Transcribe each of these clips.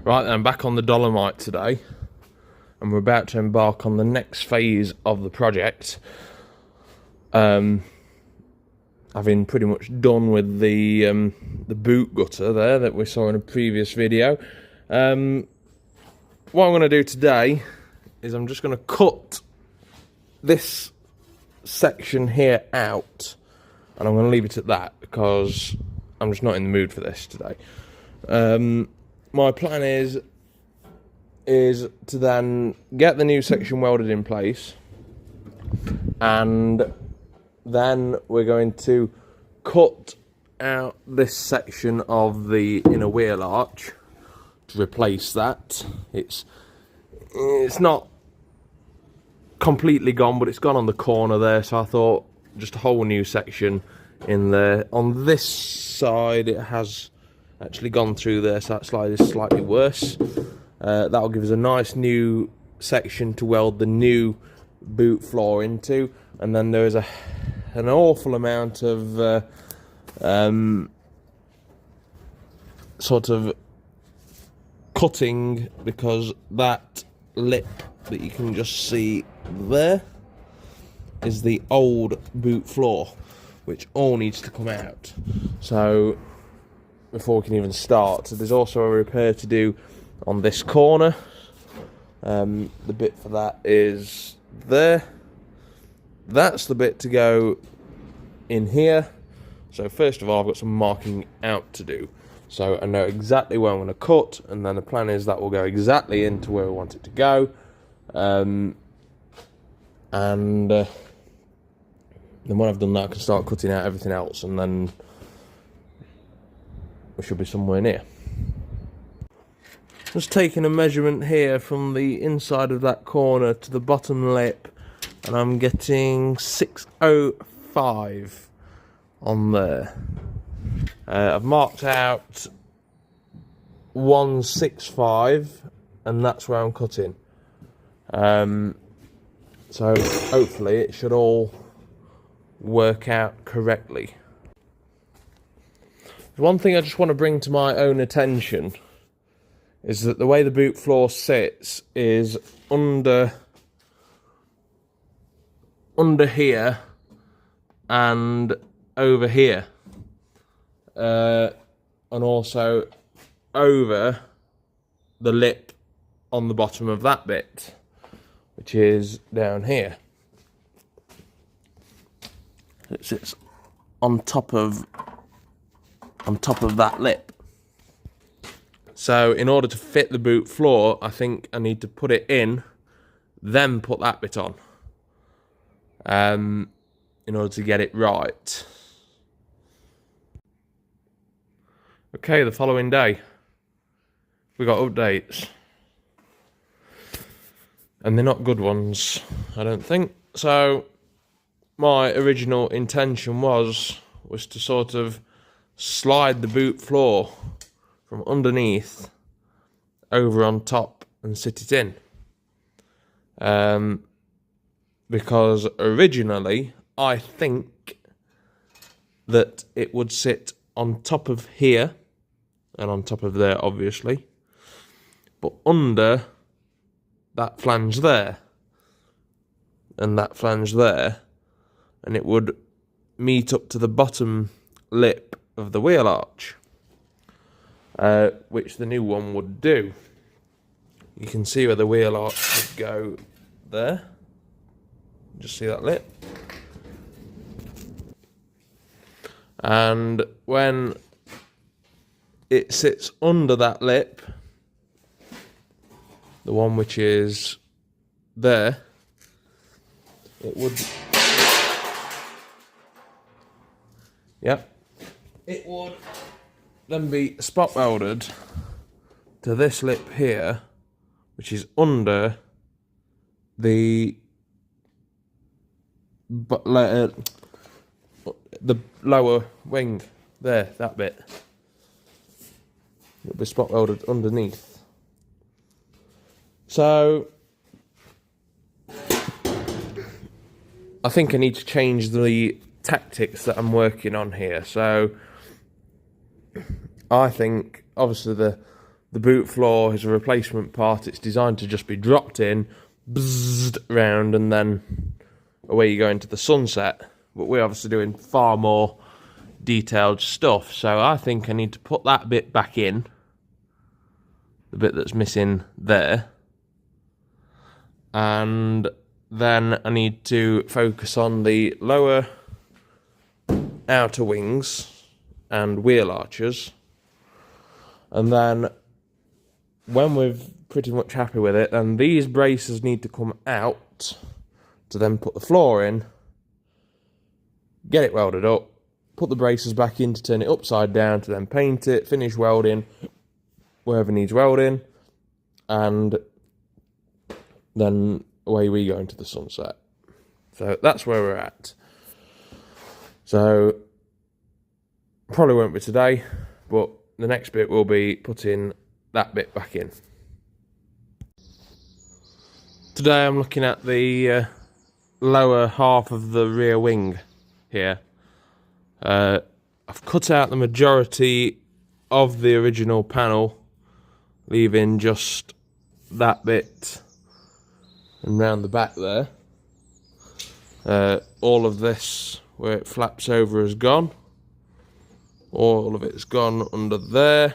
Right, I'm back on the Dolomite today, and we're about to embark on the next phase of the project. Having pretty much done with the boot gutter there that we saw in a previous video. What I'm going to do today is I'm just going to cut this section here out, and I'm going to leave it at that because I'm just not in the mood for this today. My plan is to then get the new section welded in place, and then we're going to cut out this section of the inner wheel arch to replace that. It's not completely gone, but it's gone on the corner there, so I thought just a whole new section in there. On this side it has actually gone through there, so that slide is slightly worse. That'll give us a nice new section to weld the new boot floor into, and then there is an awful amount of sort of cutting, because that lip that you can just see there is the old boot floor, which all needs to come out. So before we can even start, so there's also a repair to do on this corner. The bit for that is there. That's the bit to go in here. So first of all, I've got some marking out to do, so I know exactly where I'm going to cut, and then the plan is that will go exactly into where we want it to go. Then when I've done that, I can start cutting out everything else, and then we should be somewhere near. Just taking a measurement here from the inside of that corner to the bottom lip, and I'm getting 605 on there. I've marked out 165, and that's where I'm cutting. So hopefully it should all work out correctly. One thing I just want to bring to my own attention is that the way the boot floor sits is under here and over here, and also over the lip on the bottom of that bit, which is down here. It sits on top of that lip. So in order to fit the boot floor, I think I need to put it in, then put that bit on, in order to get it right. Okay, the following day, we got updates, and they're not good ones, I don't think. So my original intention was to sort of slide the boot floor from underneath over on top and sit it in, because originally I think that it would sit on top of here and on top of there, obviously, but under that flange there and that flange there, and it would meet up to the bottom lip of the wheel arch, which the new one would do. You can see where the wheel arch would go there. Just see that lip. And when it sits under that lip, the one which is there, it would, it would then be spot welded to this lip here, which is under the lower wing there, that bit. It'll be spot welded underneath. So I think I need to change the tactics that I'm working on here. So I think obviously the the boot floor is a replacement part. It's designed to just be dropped in, bzzzt round, and then away you go into the sunset. But we're obviously doing far more detailed stuff, so I think I need to put that bit back in, the bit that's missing there, and then I need to focus on the lower outer wings and wheel arches, and then when we're pretty much happy with it, then these braces need to come out to then put the floor in, get it welded up, put the braces back in to turn it upside down to then paint it, finish welding wherever needs welding, and then away we go into the sunset. So that's where we're at. So probably won't be today, but the next bit will be putting that bit back in. Today I'm looking at the lower half of the rear wing here. I've cut out the majority of the original panel, leaving just that bit and round the back there. All of this where it flaps over is gone. All of it's gone under there.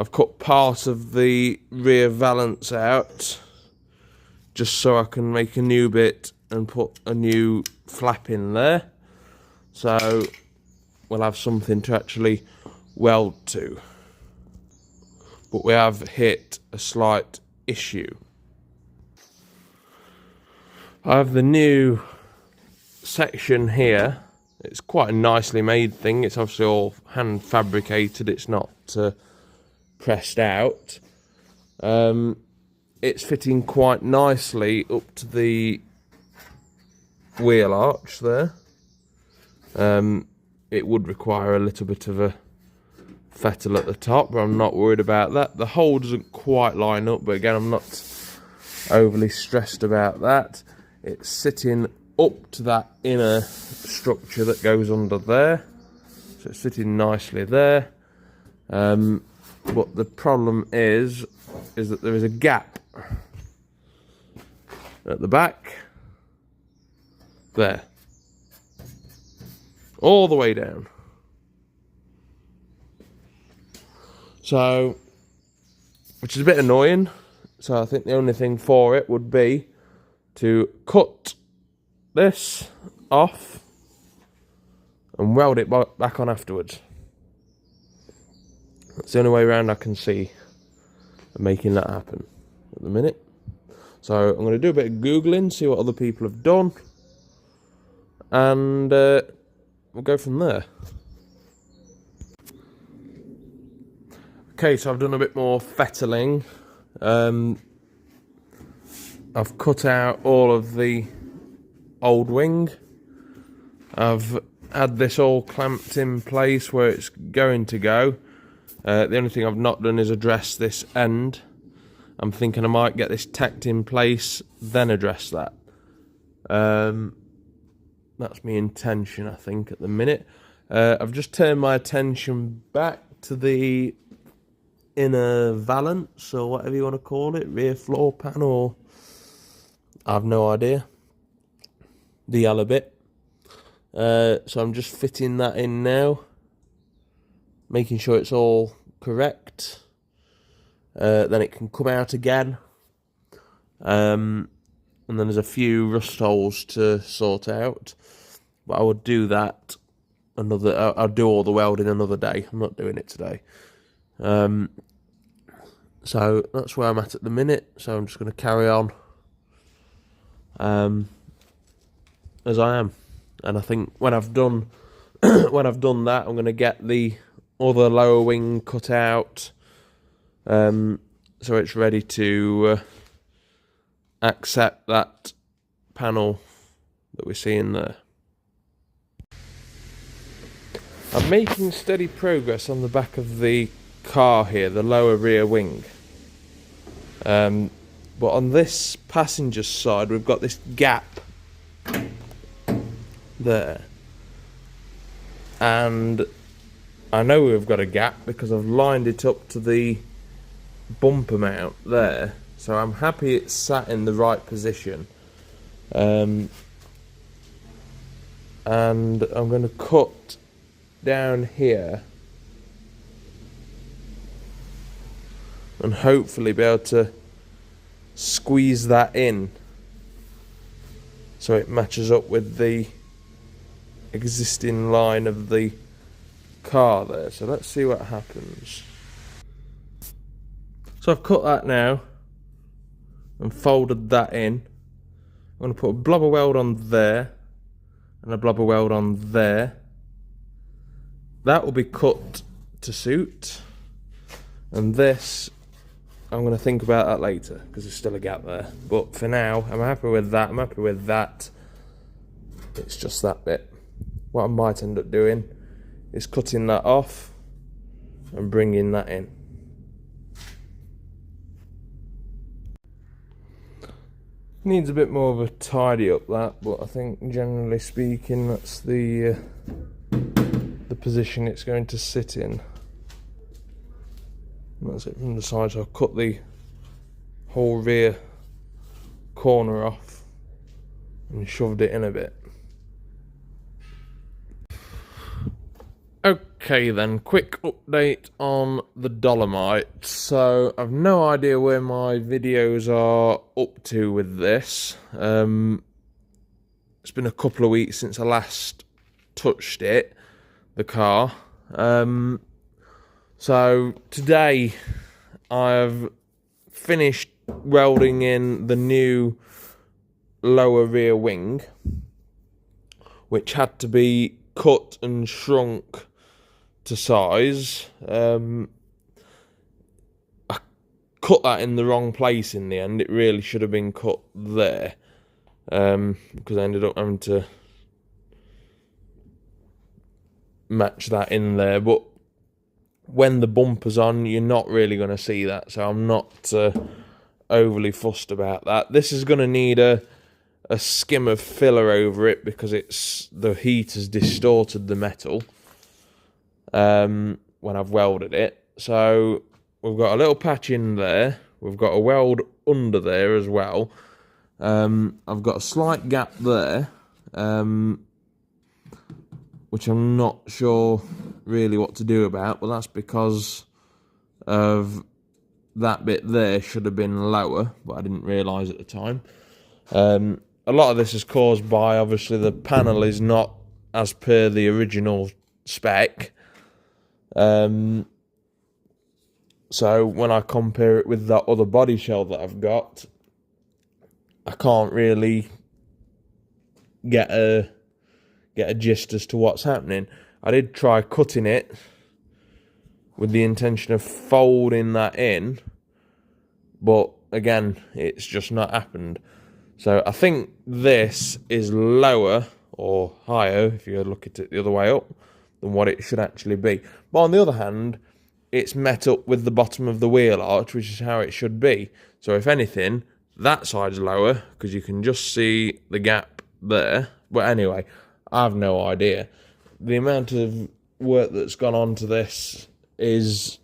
I've cut part of the rear valance out just so I can make a new bit and put a new flap in there. So we'll have something to actually weld to. But we have hit a slight issue. I have the new section here. It's quite a nicely made thing. It's obviously all hand fabricated. It's not pressed out. It's fitting quite nicely up to the wheel arch there. It would require a little bit of a fettle at the top, but I'm not worried about that. The hole doesn't quite line up, but again, I'm not overly stressed about that. It's sitting up to that inner structure that goes under there, so it's sitting nicely there. But the problem is that there is a gap at the back there, all the way down. So, which is a bit annoying. So I think the only thing for it would be to cut this off and weld it back on afterwards. That's the only way around I can see of making that happen at the minute. So I'm going to do a bit of Googling, see what other people have done, and we'll go from there. Okay, so I've done a bit more fettling. I've cut out all of the old wing. I've had this all clamped in place where it's going to go. The only thing I've not done is address this end. I'm thinking I might get this tacked in place, then address that. That's my intention, I think, at the minute. I've just turned my attention back to the inner valance, or whatever you want to call it, rear floor panel. I've no idea. The yellow bit. So I'm just fitting that in now, making sure it's all correct. Then it can come out again. And then there's a few rust holes to sort out. But I would do that I'll do all the welding another day. I'm not doing it today. So that's where I'm at the minute. So I'm just going to carry on as I am. And I think when I've done that, I'm going to get the other lower wing cut out, so it's ready to accept that panel that we're seeing there. I'm making steady progress on the back of the car here, the lower rear wing. But on this passenger side, we've got this gap there. And I know we've got a gap because I've lined it up to the bumper mount there, so I'm happy it's sat in the right position. And I'm going to cut down here and hopefully be able to squeeze that in so it matches up with the existing line of the car there. So let's see what happens. So I've cut that now and folded that in. I'm going to put a blobber weld on there and a blobber weld on there. That will be cut to suit, and this I'm going to think about that later because there's still a gap there. But for now, I'm happy with that. I'm happy with that. It's just that bit. What I might end up doing is cutting that off and bringing that in. Needs a bit more of a tidy up, that, but I think generally speaking that's the position it's going to sit in. That's it from the side, so I've cut the whole rear corner off and shoved it in a bit. Okay then, quick update on the Dolomite. So I've no idea where my videos are up to with this. It's been a couple of weeks since I last touched it, the car. So today I've finished welding in the new lower rear wing, which had to be cut and shrunk to size. I cut that in the wrong place in the end. It really should have been cut there, because I ended up having to match that in there. But when the bumper's on, you're not really going to see that, so I'm not overly fussed about that. This is going to need a skim of filler over it because the heat has distorted the metal when I've welded it. So we've got a little patch in there. We've got a weld under there as well. I've got a slight gap there, which I'm not sure really what to do about, but that's because of that bit there should have been lower, but I didn't realise at the time. A lot of this is caused by, obviously, the panel is not as per the original spec. So when I compare it with that other body shell that I've got, I can't really get a gist as to what's happening. I did try cutting it with the intention of folding that in, but again, it's just not happened. So I think this is lower or higher, if you look at it the other way up, than what it should actually be. But on the other hand, it's met up with the bottom of the wheel arch, which is how it should be. So if anything, that side's lower, because you can just see the gap there. But anyway, I have no idea. The amount of work that's gone on to this is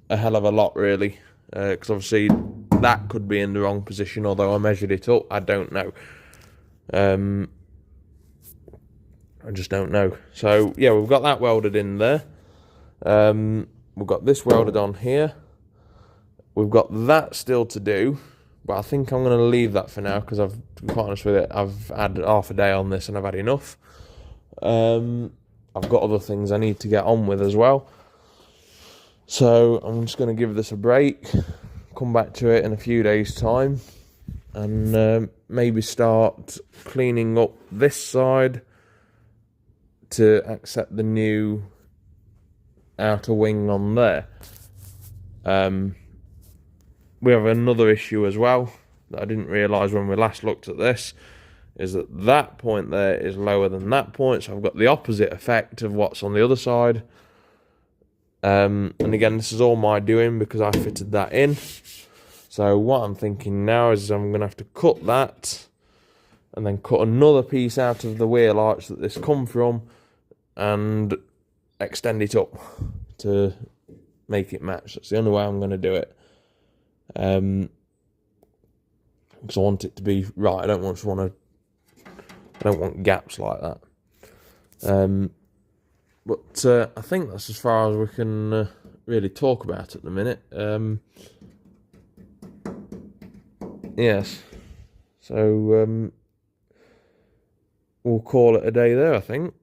a hell of a lot, really. Because obviously that could be in the wrong position, although I measured it up. I don't know. I just don't know. So yeah, we've got that welded in there. We've got this welded on here. We've got that still to do, but I think I'm going to leave that for now because to be quite honest with it, I've had half a day on this and I've had enough. I've got other things I need to get on with as well. So I'm just going to give this a break, come back to it in a few days' time, and maybe start cleaning up this side to accept the new outer wing on there. We have another issue as well that I didn't realise when we last looked at this, is that that point there is lower than that point, so I've got the opposite effect of what's on the other side. And again, this is all my doing because I fitted that in. So what I'm thinking now is I'm going to have to cut that and then cut another piece out of the wheel arch that this come from and extend it up to make it match. That's the only way I'm going to do it. Because I want it to be right. I don't want gaps like that. But I think that's as far as we can really talk about at the minute. Yes. So we'll call it a day there, I think.